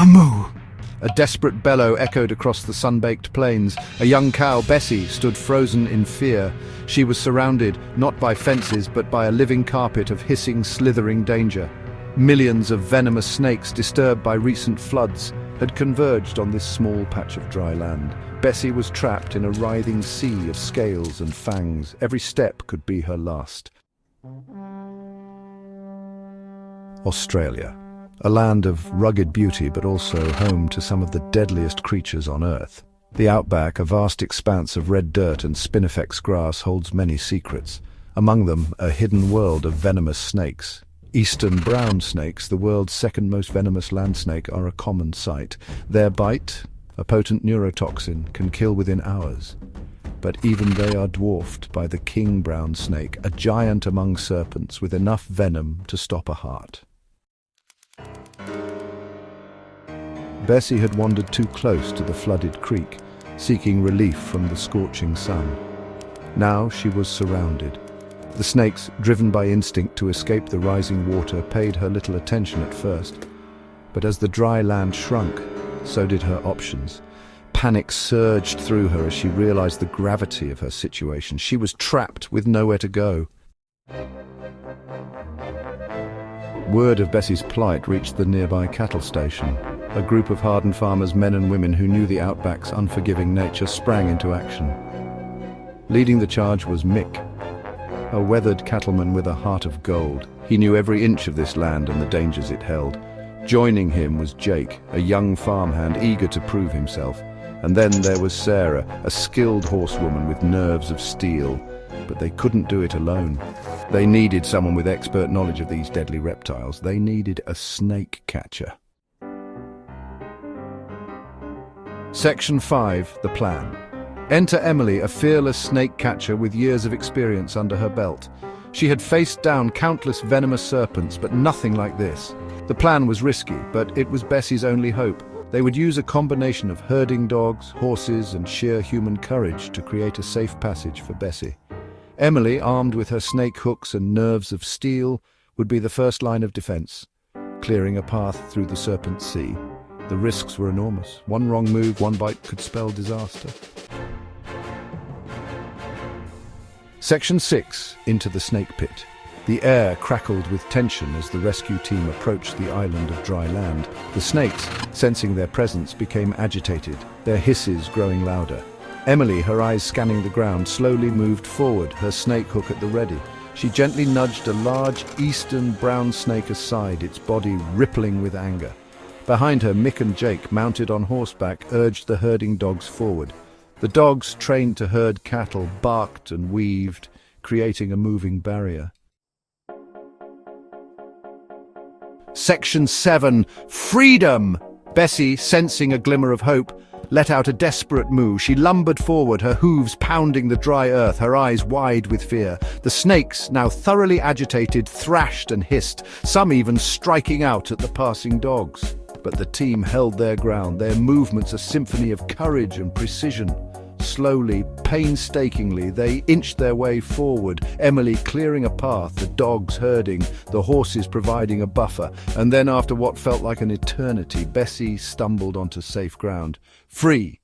Moo! A desperate bellow echoed across the sun-baked plains. A young cow, Bessie, stood frozen in fear. She was surrounded, not by fences, but by a living carpet of hissing, slithering danger. Millions of venomous snakes, disturbed by recent floods, had converged on this small patch of dry land. Bessie was trapped in a writhing sea of scales and fangs. Every step could be her last. Australia. A land of rugged beauty, but also home to some of the deadliest creatures on Earth. The outback, a vast expanse of red dirt and spinifex grass, holds many secrets. Among them, a hidden world of venomous snakes. Eastern brown snakes, the world's second most venomous land snake, are a common sight. Their bite, a potent neurotoxin, can kill within hours. But even they are dwarfed by the king brown snake, a giant among serpents with enough venom to stop a heart. Bessie had wandered too close to the flooded creek, seeking relief from the scorching sun. Now she was surrounded. The snakes, driven by instinct to escape the rising water, paid her little attention at first. But as the dry land shrunk, so did her options. Panic surged through her as she realized the gravity of her situation. She was trapped with nowhere to go. Word of Bessie's plight reached the nearby cattle station. A group of hardened farmers, men and women who knew the outback's unforgiving nature, sprang into action. Leading the charge was Mick, a weathered cattleman with a heart of gold. He knew every inch of this land and the dangers it held. Joining him was Jake, a young farmhand eager to prove himself. And then there was Sarah, a skilled horsewoman with nerves of steel. But they couldn't do it alone. They needed someone with expert knowledge of these deadly reptiles. They needed a snake catcher. Section 5, the plan. Enter Emily, a fearless snake catcher with years of experience under her belt. She had faced down countless venomous serpents, but nothing like this. The plan was risky, but it was Bessie's only hope. They would use a combination of herding dogs, horses, and sheer human courage to create a safe passage for Bessie. Emily, armed with her snake hooks and nerves of steel, would be the first line of defense, clearing a path through the serpent sea. The risks were enormous. One wrong move, one bite could spell disaster. Section 6, into the snake pit. The air crackled with tension as the rescue team approached the island of dry land. The snakes, sensing their presence, became agitated, their hisses growing louder. Emily, her eyes scanning the ground, slowly moved forward, her snake hook at the ready. She gently nudged a large eastern brown snake aside, its body rippling with anger. Behind her, Mick and Jake, mounted on horseback, urged the herding dogs forward. The dogs, trained to herd cattle, barked and weaved, creating a moving barrier. Section 7, Freedom! Bessie, sensing a glimmer of hope, let out a desperate moo. She lumbered forward, her hooves pounding the dry earth, her eyes wide with fear. The snakes, now thoroughly agitated, thrashed and hissed, some even striking out at the passing dogs. But the team held their ground, their movements a symphony of courage and precision. Slowly, painstakingly, they inched their way forward, Emily clearing a path, the dogs herding, the horses providing a buffer, and then after what felt like an eternity, Bessie stumbled onto safe ground. Free!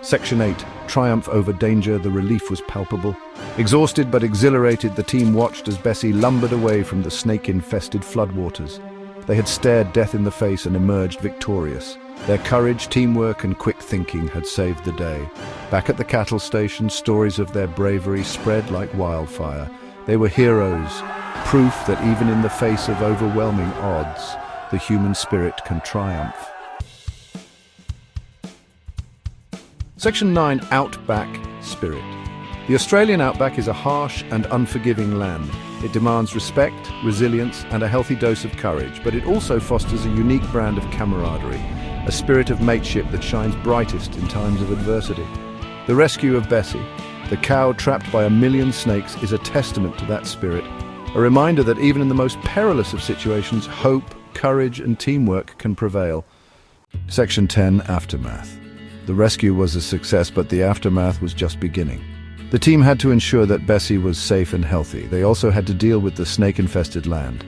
Section 8, Triumph over danger. The relief was palpable. Exhausted but exhilarated, the team watched as Bessie lumbered away from the snake-infested floodwaters. They had stared death in the face and emerged victorious. Their courage, teamwork, and quick thinking had saved the day. Back at the cattle station, stories of their bravery spread like wildfire. They were heroes, proof that even in the face of overwhelming odds, the human spirit can triumph. Section 9, Outback Spirit. The Australian outback is a harsh and unforgiving land. It demands respect, resilience, and a healthy dose of courage, but it also fosters a unique brand of camaraderie, a spirit of mateship that shines brightest in times of adversity. The rescue of Bessie, the cow trapped by 1,000,000 snakes, is a testament to that spirit, a reminder that even in the most perilous of situations, hope, courage, and teamwork can prevail. Section 10, Aftermath. The rescue was a success, but the aftermath was just beginning. The team had to ensure that Bessie was safe and healthy. They also had to deal with the snake-infested land.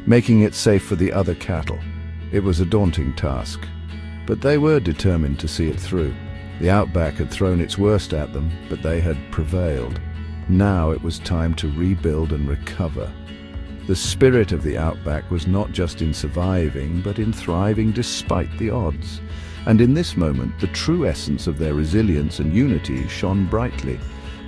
making it safe for the other cattle. It was a daunting task, but they were determined to see it through. The outback had thrown its worst at them, but they had prevailed. Now it was time to rebuild and recover. The spirit of the outback was not just in surviving, but in thriving despite the odds. And in this moment, the true essence of their resilience and unity shone brightly.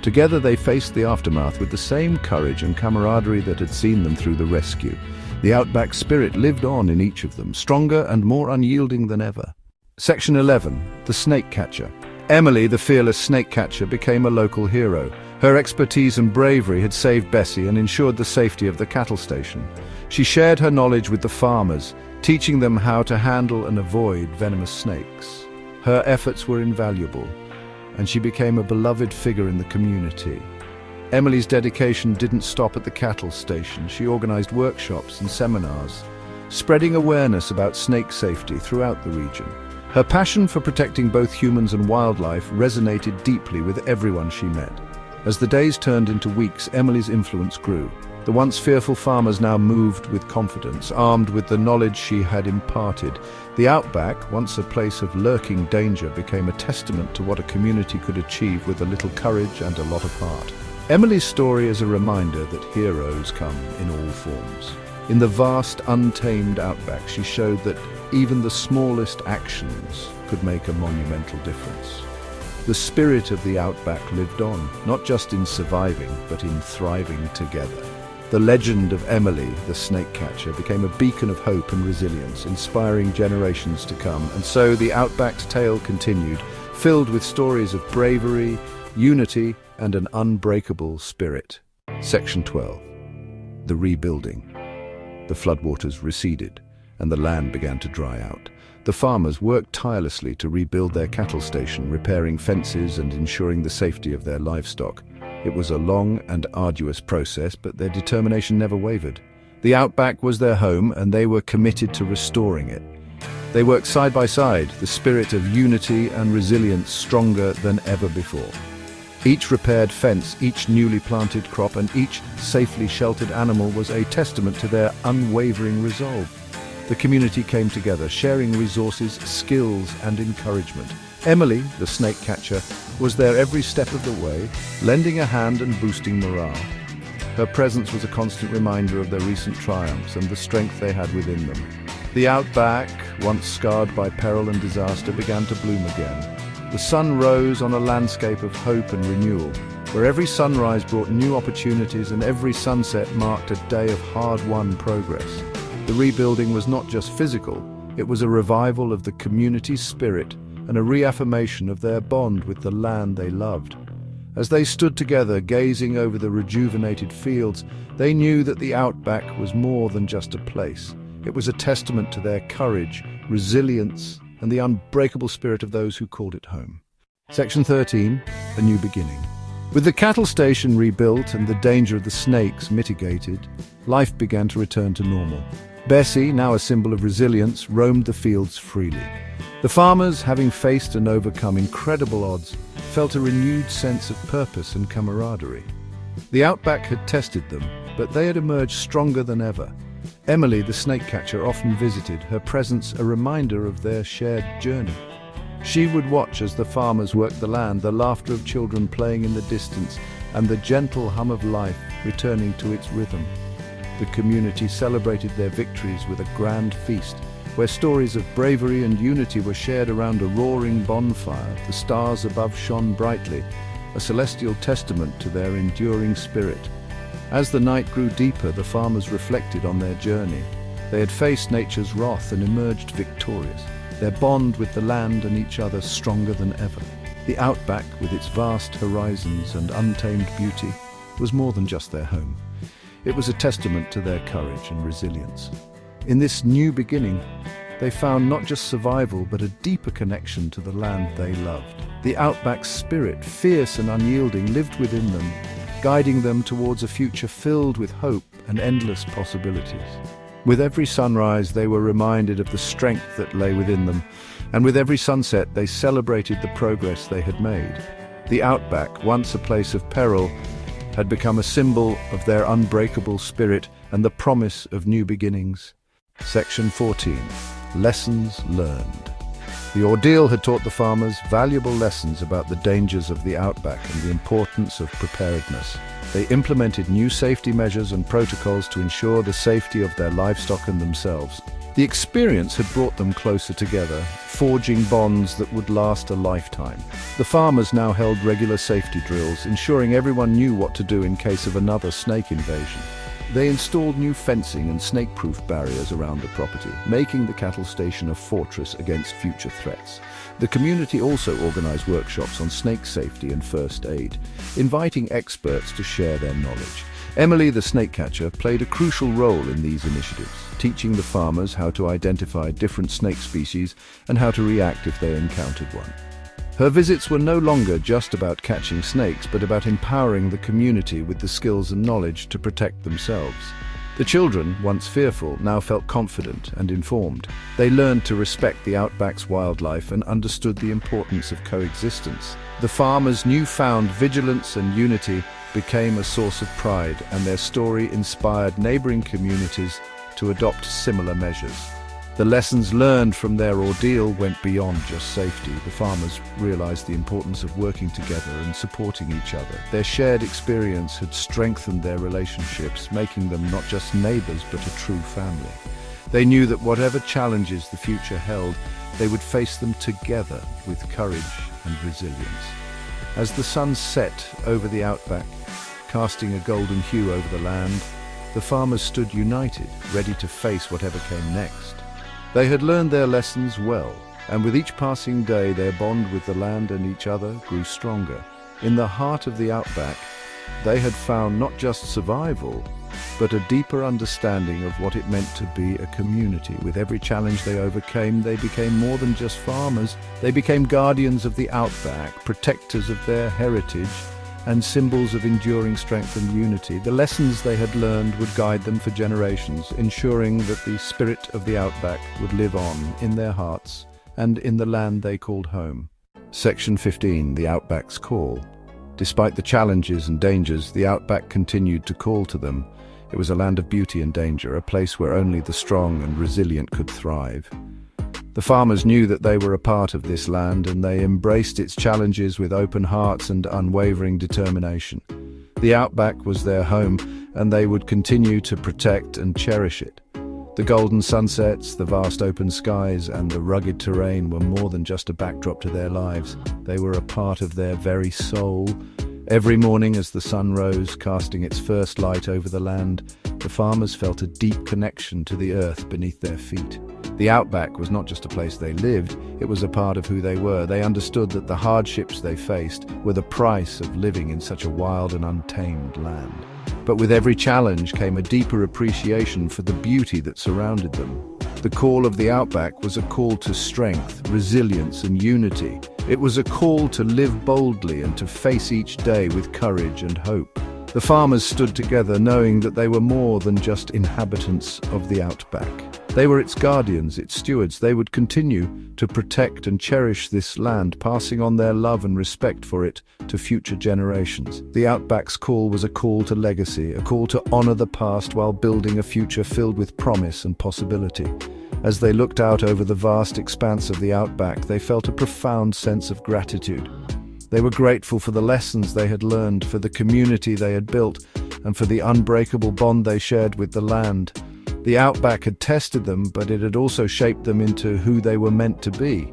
Together they faced the aftermath with the same courage and camaraderie that had seen them through the rescue. The outback spirit lived on in each of them, stronger and more unyielding than ever. Section 11. The Snake Catcher. Emily, the fearless snake catcher, became a local hero. Her expertise and bravery had saved Bessie and ensured the safety of the cattle station. She shared her knowledge with the farmers, teaching them how to handle and avoid venomous snakes. Her efforts were invaluable, and she became a beloved figure in the community. Emily's dedication didn't stop at the cattle station. She organized workshops and seminars, spreading awareness about snake safety throughout the region. Her passion for protecting both humans and wildlife resonated deeply with everyone she met. As the days turned into weeks, Emily's influence grew. The once fearful farmers now moved with confidence, armed with the knowledge she had imparted. The outback, once a place of lurking danger, became a testament to what a community could achieve with a little courage and a lot of heart. Emily's story is a reminder that heroes come in all forms. In the vast, untamed outback, she showed that even the smallest actions could make a monumental difference. The spirit of the outback lived on, not just in surviving, but in thriving together. The legend of Emily, the snake catcher, became a beacon of hope and resilience, inspiring generations to come. And so the outback's tale continued, filled with stories of bravery, unity, and an unbreakable spirit. Section 12. The Rebuilding. The floodwaters receded, and the land began to dry out. The farmers worked tirelessly to rebuild their cattle station, repairing fences and ensuring the safety of their livestock. It was a long and arduous process, but their determination never wavered. The outback was their home, and they were committed to restoring it. They worked side by side, the spirit of unity and resilience stronger than ever before. Each repaired fence, each newly planted crop, and each safely sheltered animal was a testament to their unwavering resolve. The community came together, sharing resources, skills, and encouragement. Emily, the snake catcher, was there every step of the way, lending a hand and boosting morale. Her presence was a constant reminder of their recent triumphs and the strength they had within them. The outback, once scarred by peril and disaster, began to bloom again. The sun rose on a landscape of hope and renewal, where every sunrise brought new opportunities and every sunset marked a day of hard-won progress. The rebuilding was not just physical, it was a revival of the community's spirit and a reaffirmation of their bond with the land they loved. As they stood together, gazing over the rejuvenated fields, they knew that the outback was more than just a place. It was a testament to their courage, resilience, and the unbreakable spirit of those who called it home. Section 13, A New Beginning. With the cattle station rebuilt and the danger of the snakes mitigated, life began to return to normal. Bessie, now a symbol of resilience, roamed the fields freely. The farmers, having faced and overcome incredible odds, felt a renewed sense of purpose and camaraderie. The outback had tested them, but they had emerged stronger than ever. Emily, the snake catcher, often visited, her presence a reminder of their shared journey. She would watch as the farmers worked the land, the laughter of children playing in the distance, and the gentle hum of life returning to its rhythm. The community celebrated their victories with a grand feast, where stories of bravery and unity were shared around a roaring bonfire. The stars above shone brightly, a celestial testament to their enduring spirit. As the night grew deeper, the farmers reflected on their journey. They had faced nature's wrath and emerged victorious, their bond with the land and each other stronger than ever. The outback, with its vast horizons and untamed beauty, was more than just their home. It was a testament to their courage and resilience. In this new beginning, they found not just survival, but a deeper connection to the land they loved. The outback's spirit, fierce and unyielding, lived within them, guiding them towards a future filled with hope and endless possibilities. With every sunrise, they were reminded of the strength that lay within them, and with every sunset, they celebrated the progress they had made. The outback, once a place of peril, had become a symbol of their unbreakable spirit and the promise of new beginnings. Section 14. Lessons learned. The ordeal had taught the farmers valuable lessons about the dangers of the outback and the importance of preparedness. They implemented new safety measures and protocols to ensure the safety of their livestock and themselves. The experience had brought them closer together, forging bonds that would last a lifetime. The farmers now held regular safety drills, ensuring everyone knew what to do in case of another snake invasion. They installed new fencing and snake-proof barriers around the property, making the cattle station a fortress against future threats. The community also organized workshops on snake safety and first aid, inviting experts to share their knowledge. Emily, the snake catcher, played a crucial role in these initiatives, teaching the farmers how to identify different snake species and how to react if they encountered one. Her visits were no longer just about catching snakes, but about empowering the community with the skills and knowledge to protect themselves. The children, once fearful, now felt confident and informed. They learned to respect the outback's wildlife and understood the importance of coexistence. The farmers' newfound vigilance and unity became a source of pride, and their story inspired neighboring communities to adopt similar measures. The lessons learned from their ordeal went beyond just safety. The farmers realized the importance of working together and supporting each other. Their shared experience had strengthened their relationships, making them not just neighbors but a true family. They knew that whatever challenges the future held, they would face them together with courage and resilience. As the sun set over the outback, casting a golden hue over the land, the farmers stood united, ready to face whatever came next. They had learned their lessons well, and with each passing day their bond with the land and each other grew stronger. In the heart of the outback, they had found not just survival, but a deeper understanding of what it meant to be a community. With every challenge they overcame, they became more than just farmers. They became guardians of the outback, protectors of their heritage, and symbols of enduring strength and unity. The lessons they had learned would guide them for generations, ensuring that the spirit of the outback would live on in their hearts and in the land they called home. Section 15. The Outback's Call. Despite the challenges and dangers, the outback continued to call to them. It was a land of beauty and danger, a place where only the strong and resilient could thrive. The farmers knew that they were a part of this land, and they embraced its challenges with open hearts and unwavering determination. The outback was their home, and they would continue to protect and cherish it. The golden sunsets, the vast open skies, and the rugged terrain were more than just a backdrop to their lives. They were a part of their very soul. Every morning as the sun rose, casting its first light over the land, the farmers felt a deep connection to the earth beneath their feet. The outback was not just a place they lived, it was a part of who they were. They understood that the hardships they faced were the price of living in such a wild and untamed land. But with every challenge came a deeper appreciation for the beauty that surrounded them. The call of the outback was a call to strength, resilience, and unity. It was a call to live boldly and to face each day with courage and hope. The farmers stood together, knowing that they were more than just inhabitants of the outback. They were its guardians, its stewards. They would continue to protect and cherish this land, passing on their love and respect for it to future generations. The outback's call was a call to legacy, a call to honor the past while building a future filled with promise and possibility. As they looked out over the vast expanse of the outback, they felt a profound sense of gratitude. They were grateful for the lessons they had learned, for the community they had built, and for the unbreakable bond they shared with the land. The outback had tested them, but it had also shaped them into who they were meant to be.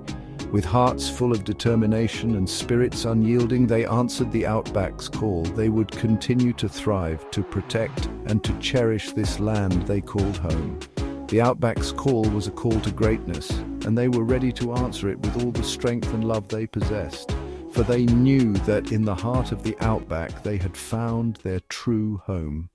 With hearts full of determination and spirits unyielding, they answered the outback's call. They would continue to thrive, to protect, and to cherish this land they called home. The outback's call was a call to greatness, and they were ready to answer it with all the strength and love they possessed. For they knew that in the heart of the outback they had found their true home.